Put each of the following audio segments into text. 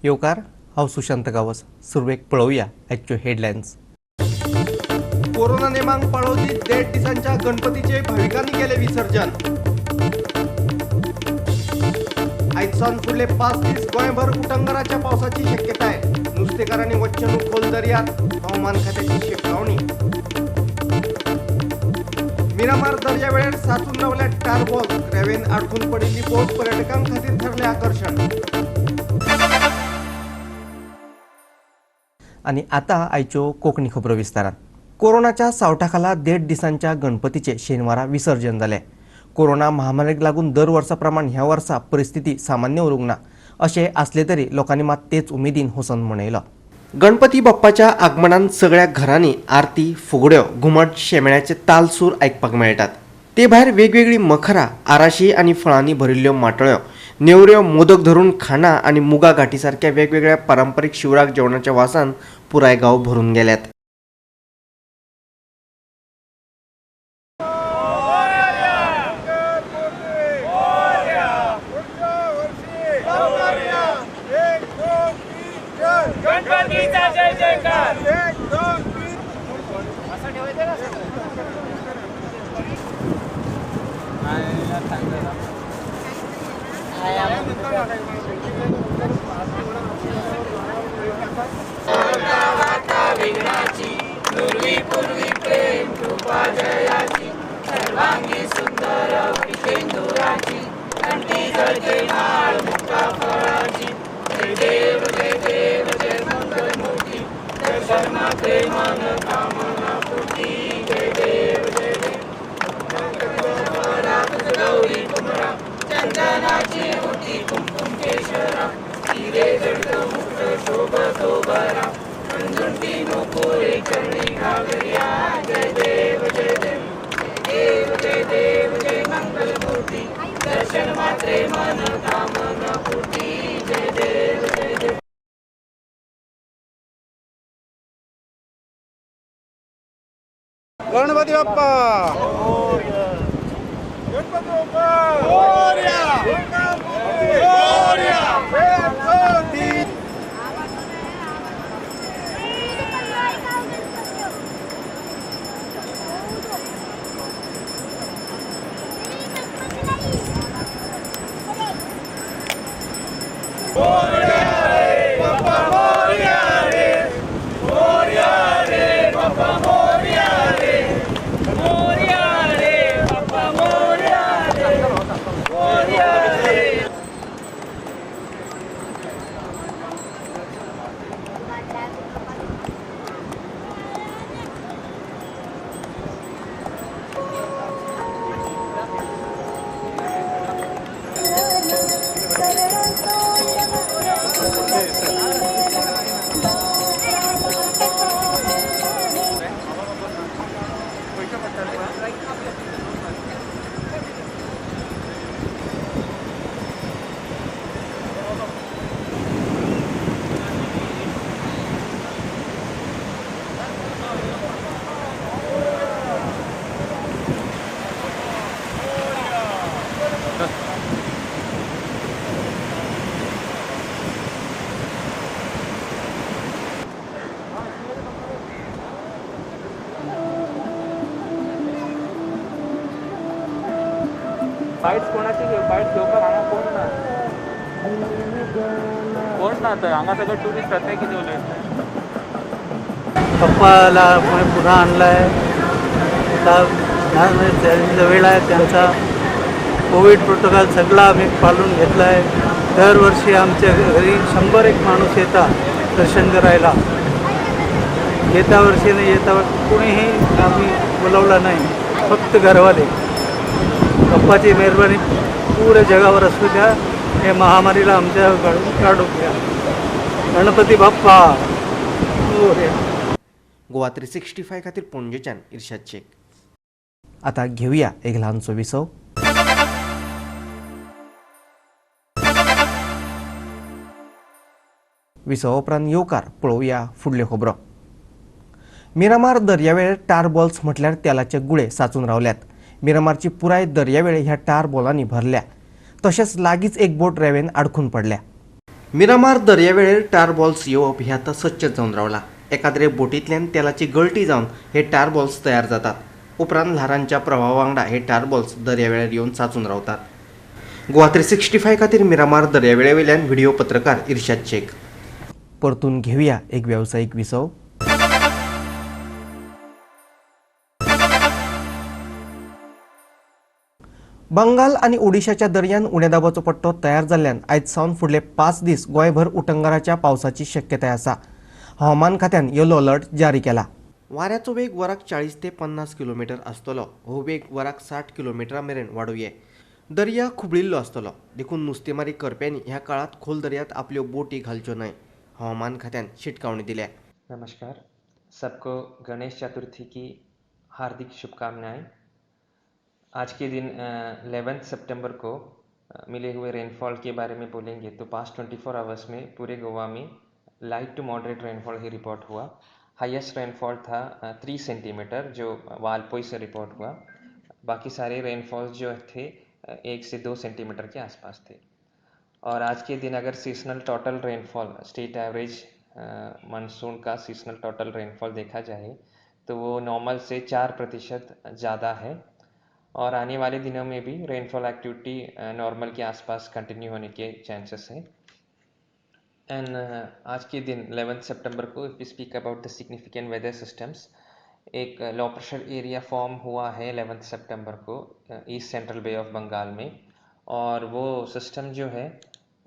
येवकार हांव सुशांत गावस सुरवेक पळोवया आजच्यो हेडलायन्स। कोरोना नेमांक पाळोवन 1.5 दिसांच्या गणपतीचे भाविकांनी केले विसर्जन। आयजसावन फुडले 5 दीस गोंयभर उटंगराच्या पावसाची शक्यताय। नुस्तेकारांनी वच्चे न्हू खोल दर्यांत, हवामान खात्याची शिटकावणी। मिरामार दर्यावेळेर साचून रावल्या टारबॉल, रेवेन आडकून पडिल्ली बोट पर्यटकांक खातीर ठरले आकर्षण। आणि आता आयच्यो कोंकणी खबरो विस्तारान। कोरोनाच्या सावटाखाला 1.5 दिसांच्या गणपतीचे शेनवारा विसर्जन जाले। कोरोना महामारीक लागून दर वर्सा प्रमाण ह्या वर्सा परिस्थिती सामान्य उरूंक ना अशें आसले तरी लोकांनी मात तेच उमेदीन होसन मनयलो। गणपती बाप्पाच्या आगमनान सगळ्या घरांनी आरती, फुगड्यो, घुमट, शेमेळ्याचे ताल सूर आयकपाक मेळटात। ते भायर वेगवेगळी मखरां, आराशी आनी फळांनी भरिल्ल्यो माटोळ्यो, नेवऱ्यो, मोदक धरून खाणां आनी मुगा घाटी सारख्या वेगवेगळ्या पारंपारीक शिवराक जेवणाच्या वासान पुराय गांव भरून गेल्यात। गणपती बाप्पा गणपती बाप्पा बाईट कोणाची बाईट घेवपाक हांगा कोण ना तर हांगा सगळं टुरिस्ट असते किती उलयता पप्पाला पुन्हा आणलाय। आता वेळ आहे त्यांचा कोविड प्रोटोकॉल सगळा आम्ही पाळून घेतला आहे। दरवर्षी आमच्या घरी 100 माणूस येतात दर्शन करायला। येत्या वर्षी नाही येता कोणीही आम्ही बोलवलं नाही, फक्त घरवाले। पप्पाची मेहरबानी पुऱ्या जगावर असू द्या, या महामारीला आमच्याकडून काढू द्या। गणपती बाप्पा गोवा 365 खातीर पणजेच्यान इर्शाद शेख। आता घेवया एक ल्हानसो विसव। विसव उपरांत येवकार पळोवया फुडल्यो खबरो। मिरामार दर्यावेळेर टार बॉल्स म्हटल्यार तेलाचे गुळे साचून रावल्यात। मिरामारची पुराय दर्यावेळ ह्या टार बॉलांनी भरल्या। तशेंच लागींच एक बोट रेवेन आडकून पडल्या। मिरामार दर्यावेळेर टार बॉल्स येवप हे आतां सच्चच जावन रावला. एकाद्रे बोटींतल्यान तेलाची गळटी जावन हे टार बॉल्स तयार जातात. उपरांत ल्हारांच्या प्रवाहा वांगडा हे टार बॉल्स दर्यावेळेर येवन साचून रावतात. गोवा 365 खातीर मिरामार दर्यावेळे वयल्यान व्हिडिओ पत्रकार इर्शाद शेख. परतून घेवया एक व्यावसायिक विसव. बंगाल आणि ओडिशाच्या दर्यान उण्या दाबाचो पट्टो तयार जाल्ल्यान आयज सावन फुडले 5 दीस गोंयभर उटंगाराच्या पावसाची शक्यताय आसा. हवामान खात्यान येलो अलर्ट जारी केला. वाऱ्याचो वेग वराक 40 ते 50 किलोमीटर आसतलो. हो वेग वराक 60 किलोमीटरां मेरेन वाडूये. दर्या खुबळिल्लो आसतलो. देखून नुस्तेमारी करप्यांनी ह्या काळात खोल दर्यात आपल्यो बोटी घालच्यो न्हय. हवामान खात्यान शिटकावणी दिल्या. नमस्कार, सबको गणेश चतुर्थी की हार्दिक शुभकामनाएं। आज के दिन 11 सितंबर को मिले हुए रेनफॉल के बारे में बोलेंगे तो पास्ट 24 आवर्स में पूरे गोवा में लाइट टू मॉडरेट रेनफॉल ही रिपोर्ट हुआ। हाईएस्ट रेनफॉल था 3 सेंटीमीटर जो वालपोई से रिपोर्ट हुआ। बाकी सारे रेनफॉल्स जो थे 1 से 2 सेंटीमीटर के आसपास थे। और आज के दिन अगर seasonal total rainfall state average monsoon का सीजनल टोटल रेनफॉल देखा जाए तो वो नॉर्मल से 4% ज़्यादा है। और आने वाले दिनों में भी रेनफॉल एक्टिविटी नॉर्मल के आसपास कंटिन्यू होने के चांसेस है। एंड आज के दिन 11 सितंबर को if we speak about the significant weather systems, एक लो प्रेशर एरिया फॉर्म हुआ है 11 सितंबर को east central bay of Bengal में। और वो सिस्टम जो है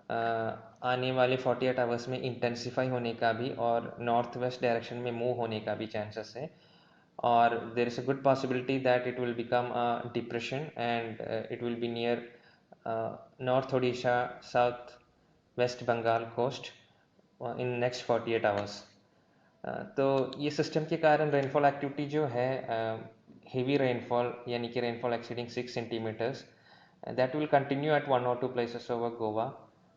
आने वाले 48 आवर्स में इंटेंसिफाई होने का भी और नॉर्थ वेस्ट डायरेक्शन में मूव होने का भी चांसेस है। और there is a good possibility that it will become a depression and it will be near North Odisha, South West Bengal coast in next 48 hours. तो ये सिस्टम के कारण rainfall activity जो है हेवी रेनफॉल यानी कि rainfall exceeding 6 centimetres that will continue at 1 or 2 places over Goa,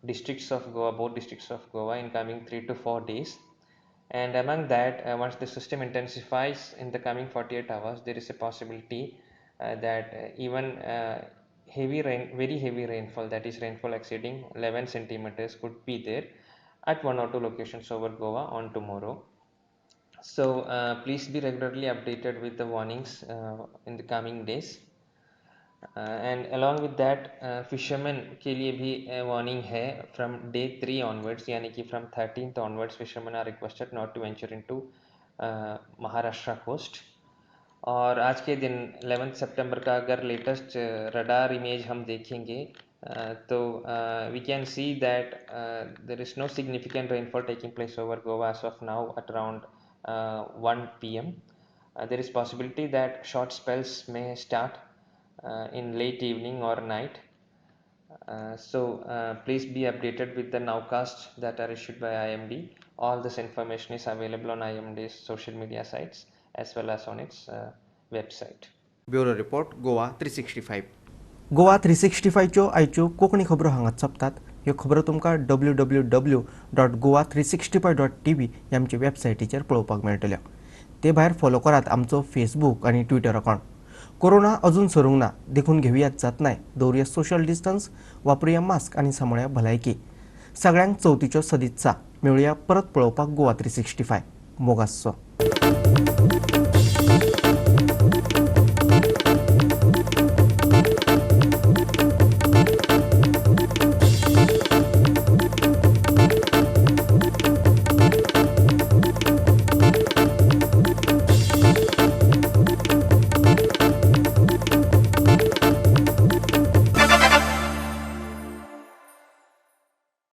districts of Goa, both districts of Goa in coming 3 to 4 days. And among that, once the system intensifies in the coming 48 hours, there is a possibility that even heavy rain, very heavy rainfall, that is rainfall exceeding 11 centimeters could be there at 1 or 2 locations over Goa on tomorrow. So please be regularly updated with the warnings in the coming days. End along विद that fisherman के लिए भी warning है from day 3 onwards, यानी कि from 13th onwards fisherman are requested not to venture into Maharashtra coast. और आज के दिन 11 सितंबर का अगर लेटेस्ट रडार इमेज हम देखेंगे तो we can see that there is no significant rainfall taking place over Goa as of now at around 1 PM. There is possibility that short spells may start in late evening or night. So please be updated with the nowcasts that are issued by IMD. All this information is available on IMD's social media sites as well as on its website. Bureau report Goa 365. Goa 365 च्यो आयच्यो कोंकणी खबरो हांगाच सोंपतात. ह्यो खबरो तुमकां www.goa365.tv ह्या आमचे वेबसायटीचेर पळोवपाक मेळटल्यो. ते भायर फॉलो करात आमचो फेसबूक आनी ट्विटर अकाउंट. कोरोना अजून सरूंक ना, देखून घेवयात जातनाय, दवरुया सोशल डिस्टन्स, वापरुया मास्क आनी सांबाळुया भलायकी. सगळ्यांक चवथीच्यो सदिच्छा. मेळुया परत पळोवपाक गोवा 365. मोगासो.